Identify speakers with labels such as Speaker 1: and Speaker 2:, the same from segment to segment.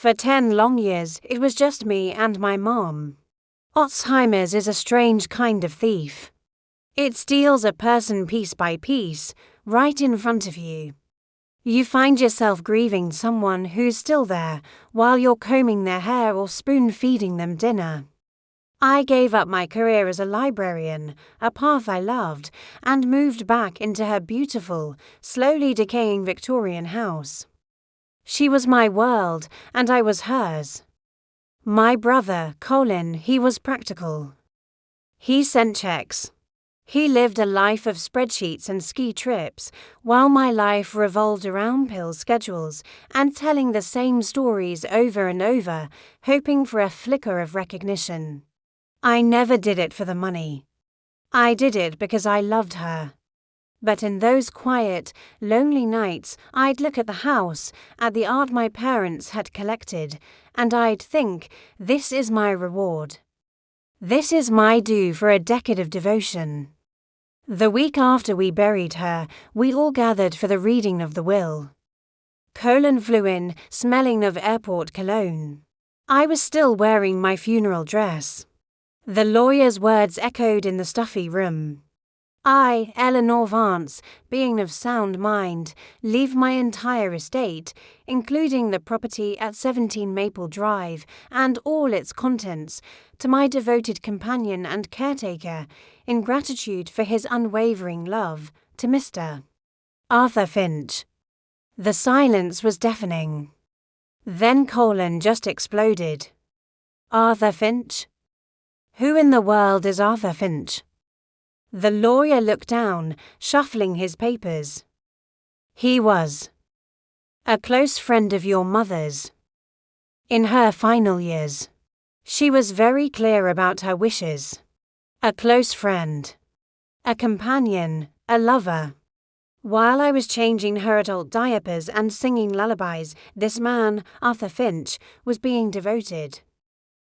Speaker 1: For 10 long years, it was just me and my mom. Alzheimer's is a strange kind of thief. It steals a person piece by piece, right in front of you. You find yourself grieving someone who's still there while you're combing their hair or spoon-feeding them dinner. I gave up my career as a librarian, a path I loved, and moved back into her beautiful, slowly decaying Victorian house. She was my world, and I was hers. My brother, Colin, he was practical. He sent checks. He lived a life of spreadsheets and ski trips, while my life revolved around pill schedules and telling the same stories over and over, hoping for a flicker of recognition. I never did it for the money. I did it because I loved her. But in those quiet, lonely nights, I'd look at the house, at the art my parents had collected, and I'd think, this is my reward. This is my due for a decade of devotion. The week after we buried her, we all gathered for the reading of the will. Colin flew in, smelling of airport cologne. I was still wearing my funeral dress. The lawyer's words echoed in the stuffy room. I, Eleanor Vance, being of sound mind, leave my entire estate, including the property at 17 Maple Drive and all its contents, to my devoted companion and caretaker, in gratitude for his unwavering love, to Mr. Arthur Finch. The silence was deafening. Then Colin just exploded. Arthur Finch? Who in the world is Arthur Finch? The lawyer looked down, shuffling his papers. He was a close friend of your mother's. In her final years, she was very clear about her wishes. A close friend, a companion, a lover. While I was changing her adult diapers and singing lullabies, this man, Arthur Finch, was being devoted.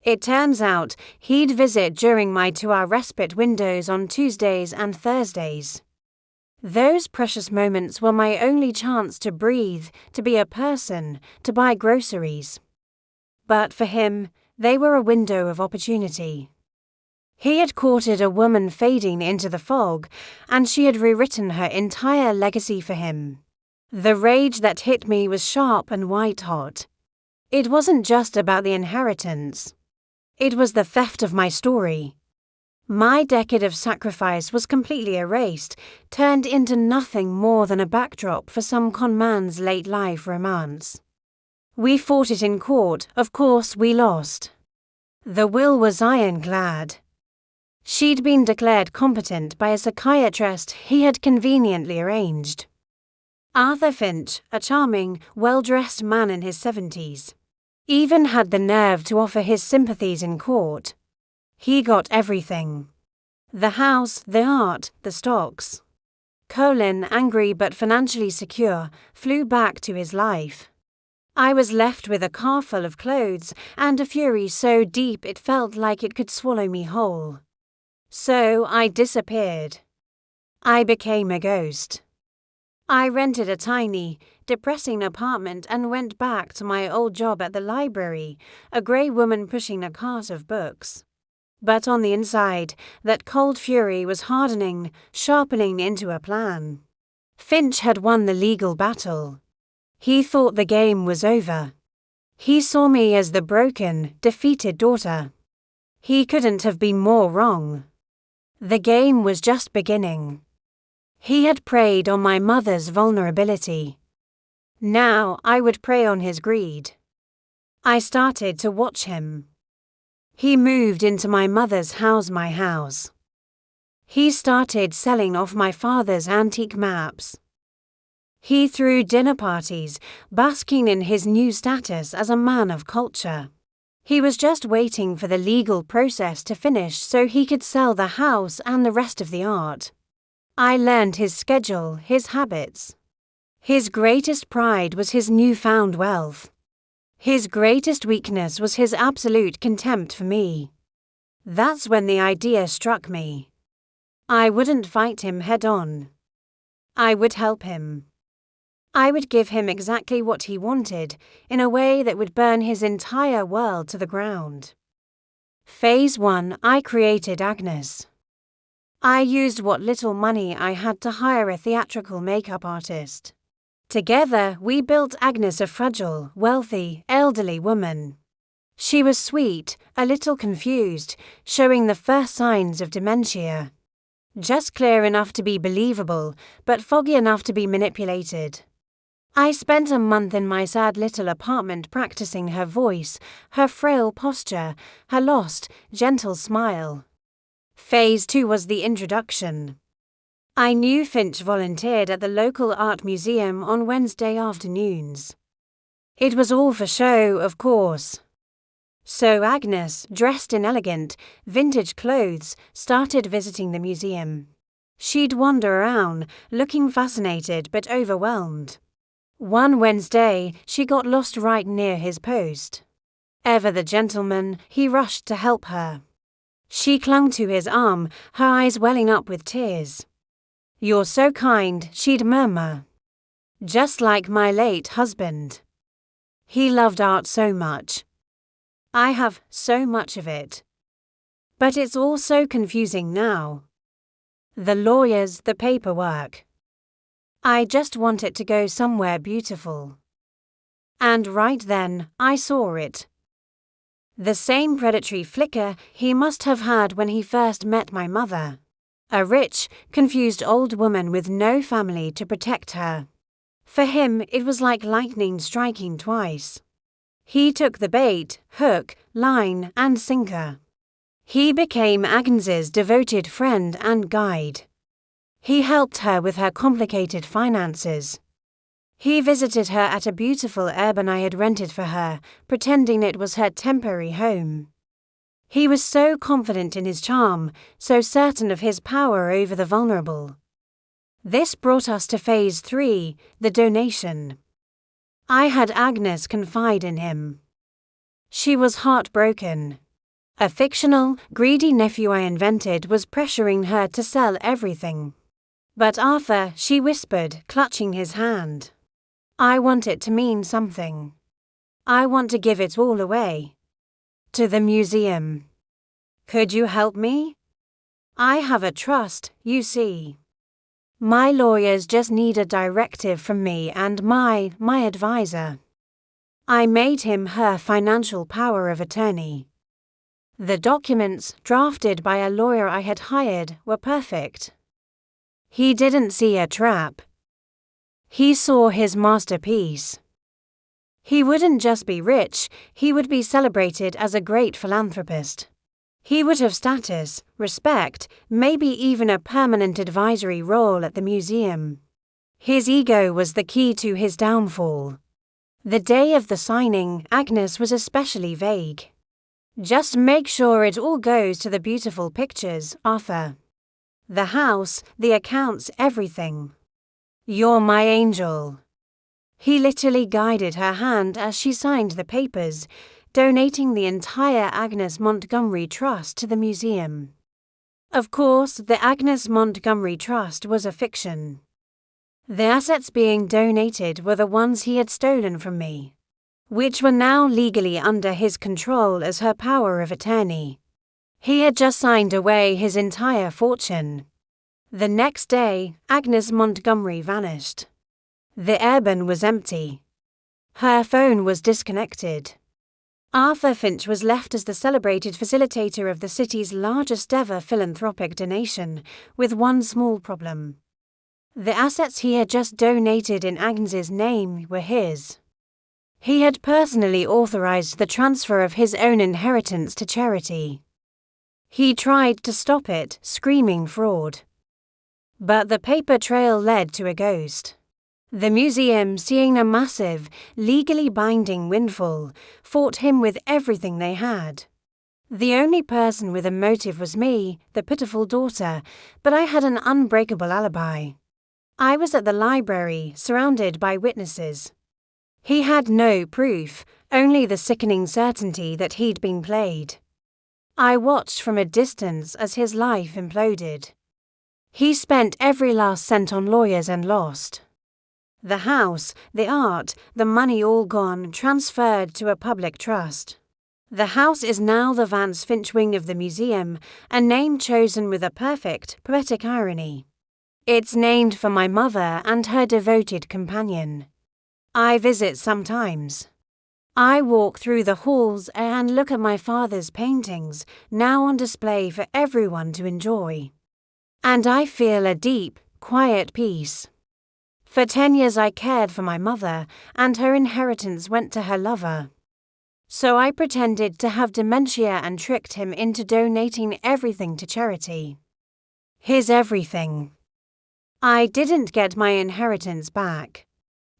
Speaker 1: It turns out he'd visit during my 2-hour respite windows on Tuesdays and Thursdays. Those precious moments were my only chance to breathe, to be a person, to buy groceries. But for him, they were a window of opportunity. He had courted a woman fading into the fog, and she had rewritten her entire legacy for him. The rage that hit me was sharp and white-hot. It wasn't just about the inheritance. It was the theft of my story. My decade of sacrifice was completely erased, turned into nothing more than a backdrop for some con man's late life romance. We fought it in court, of course we lost. The will was ironclad. She'd been declared competent by a psychiatrist he had conveniently arranged. Arthur Finch, a charming, well-dressed man in his 70s, even had the nerve to offer his sympathies in court. He got everything. The house, the art, the stocks. Colin, angry but financially secure, flew back to his life. I was left with a car full of clothes and a fury so deep it felt like it could swallow me whole. So I disappeared. I became a ghost. I rented a tiny, depressing apartment and went back to my old job at the library, a grey woman pushing a cart of books. But on the inside, that cold fury was hardening, sharpening into a plan. Finch had won the legal battle. He thought the game was over. He saw me as the broken, defeated daughter. He couldn't have been more wrong. The game was just beginning. He had preyed on my mother's vulnerability. Now I would prey on his greed. I started to watch him. He moved into my mother's house, my house. He started selling off my father's antique maps. He threw dinner parties, basking in his new status as a man of culture. He was just waiting for the legal process to finish so he could sell the house and the rest of the art. I learned his schedule, his habits. His greatest pride was his newfound wealth. His greatest weakness was his absolute contempt for me. That's when the idea struck me. I wouldn't fight him head-on. I would help him. I would give him exactly what he wanted, in a way that would burn his entire world to the ground. Phase 1, I created Agnes. I used what little money I had to hire a theatrical makeup artist. Together, we built Agnes a fragile, wealthy, elderly woman. She was sweet, a little confused, showing the first signs of dementia. Just clear enough to be believable, but foggy enough to be manipulated. I spent a month in my sad little apartment practicing her voice, her frail posture, her lost, gentle smile. Phase 2 was the introduction. I knew Finch volunteered at the local art museum on Wednesday afternoons. It was all for show, of course. So Agnes, dressed in elegant, vintage clothes, started visiting the museum. She'd wander around, looking fascinated but overwhelmed. One Wednesday, she got lost right near his post. Ever the gentleman, he rushed to help her. She clung to his arm, her eyes welling up with tears. "You're so kind," she'd murmur. "Just like my late husband. He loved art so much. I have so much of it. But it's all so confusing now. The lawyers, the paperwork. I just want it to go somewhere beautiful." And right then, I saw it. The same predatory flicker he must have had when he first met my mother. A rich, confused old woman with no family to protect her. For him, it was like lightning striking twice. He took the bait, hook, line, and sinker. He became Agnes's devoted friend and guide. He helped her with her complicated finances. He visited her at a beautiful urban I had rented for her, pretending it was her temporary home. He was so confident in his charm, so certain of his power over the vulnerable. This brought us to phase 3, the donation. I had Agnes confide in him. She was heartbroken. A fictional, greedy nephew I invented was pressuring her to sell everything. "But Arthur," she whispered, clutching his hand. "I want it to mean something. I want to give it all away. To the museum. Could you help me? I have a trust, you see. My lawyers just need a directive from me and my advisor." I made him her financial power of attorney. The documents, drafted by a lawyer I had hired, were perfect. He didn't see a trap. He saw his masterpiece. He wouldn't just be rich, he would be celebrated as a great philanthropist. He would have status, respect, maybe even a permanent advisory role at the museum. His ego was the key to his downfall. The day of the signing, Agnes was especially vague. "Just make sure it all goes to the beautiful pictures, Arthur. The house, the accounts, everything. You're my angel." He literally guided her hand as she signed the papers, donating the entire Agnes Montgomery Trust to the museum. Of course, the Agnes Montgomery Trust was a fiction. The assets being donated were the ones he had stolen from me, which were now legally under his control as her power of attorney. He had just signed away his entire fortune. The next day, Agnes Montgomery vanished. The urban was empty. Her phone was disconnected. Arthur Finch was left as the celebrated facilitator of the city's largest ever philanthropic donation, with one small problem. The assets he had just donated in Agnes's name were his. He had personally authorized the transfer of his own inheritance to charity. He tried to stop it, screaming fraud. But the paper trail led to a ghost. The museum, seeing a massive, legally binding windfall, fought him with everything they had. The only person with a motive was me, the pitiful daughter, but I had an unbreakable alibi. I was at the library, surrounded by witnesses. He had no proof, only the sickening certainty that he'd been played. I watched from a distance as his life imploded. He spent every last cent on lawyers and lost. The house, the art, the money all gone, transferred to a public trust. The house is now the Vance Finch wing of the museum, a name chosen with a perfect, poetic irony. It's named for my mother and her devoted companion. I visit sometimes. I walk through the halls and look at my father's paintings, now on display for everyone to enjoy. And I feel a deep, quiet peace. For 10 years I cared for my mother, and her inheritance went to her lover. So I pretended to have dementia and tricked him into donating everything to charity. His everything. I didn't get my inheritance back.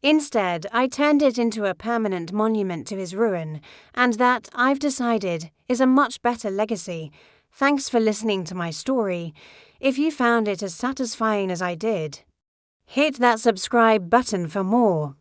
Speaker 1: Instead, I turned it into a permanent monument to his ruin, and that, I've decided, is a much better legacy. Thanks for listening to my story. If you found it as satisfying as I did, hit that subscribe button for more.